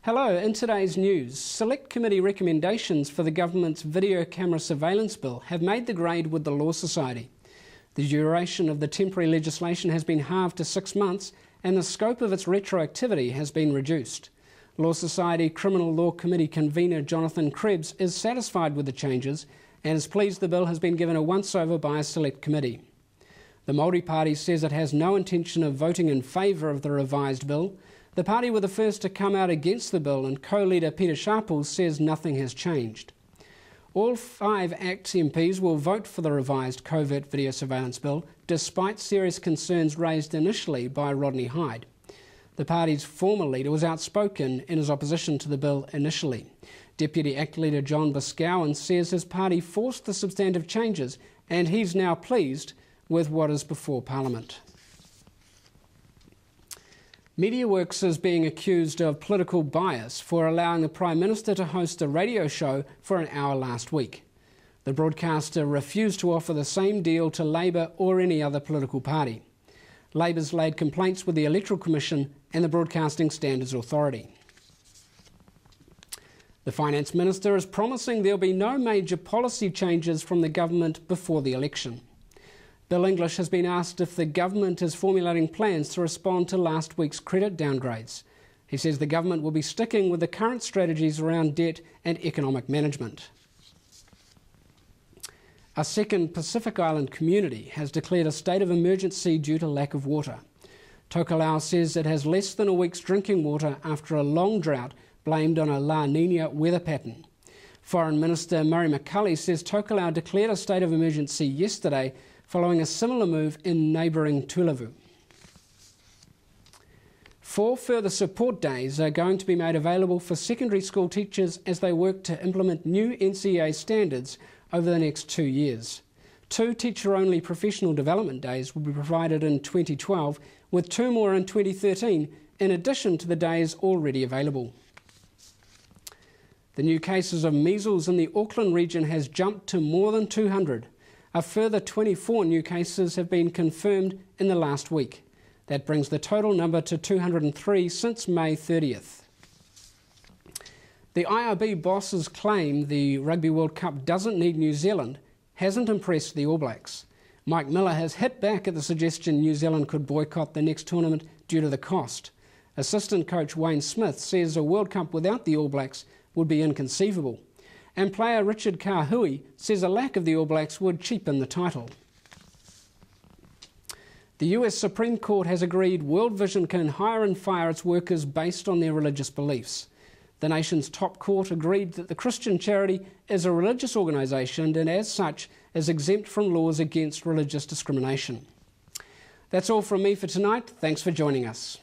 Hello, in today's news, Select Committee recommendations for the government's video camera surveillance bill have made the grade with the Law Society. The duration of the temporary legislation has been halved to 6 months and the scope of its retroactivity has been reduced. Law Society Criminal Law Committee convener Jonathan Krebs is satisfied with the changes and is pleased the bill has been given a once-over by a Select Committee. The Multiparty says it has no intention of voting in favour of the revised bill. The party were the first to come out against the bill, and co-leader Peter Sharples says nothing has changed. All 5 ACT MPs will vote for the revised covert video surveillance bill, despite serious concerns raised initially by Rodney Hyde. The party's former leader was outspoken in his opposition to the bill initially. Deputy ACT leader John Boscawen says his party forced the substantive changes, and he's now pleased with what is before Parliament. MediaWorks is being accused of political bias for allowing the Prime Minister to host a radio show for an hour last week. The broadcaster refused to offer the same deal to Labour or any other political party. Labour's laid complaints with the Electoral Commission and the Broadcasting Standards Authority. The Finance Minister is promising there'll be no major policy changes from the government before the election. Bill English has been asked if the government is formulating plans to respond to last week's credit downgrades. He says the government will be sticking with the current strategies around debt and economic management. A second Pacific Island community has declared a state of emergency due to lack of water. Tokelau says it has less than a week's drinking water after a long drought blamed on a La Nina weather pattern. Foreign Minister Murray McCully says Tokelau declared a state of emergency yesterday following a similar move in neighbouring Tuvalu. 4 further support days are going to be made available for secondary school teachers as they work to implement new NCEA standards over the next 2 years. 2 teacher-only professional development days will be provided in 2012, with 2 more in 2013, in addition to the days already available. The new cases of measles in the Auckland region has jumped to more than 200. A further 24 new cases have been confirmed in the last week. That brings the total number to 203 since May 30th. The IRB boss's claim the Rugby World Cup doesn't need New Zealand hasn't impressed the All Blacks. Mike Miller has hit back at the suggestion New Zealand could boycott the next tournament due to the cost. Assistant coach Wayne Smith says a World Cup without the All Blacks would be inconceivable. And player Richard Kahui says a lack of the All Blacks would cheapen the title. The US Supreme Court has agreed World Vision can hire and fire its workers based on their religious beliefs. The nation's top court agreed that the Christian charity is a religious organisation and as such is exempt from laws against religious discrimination. That's all from me for tonight. Thanks for joining us.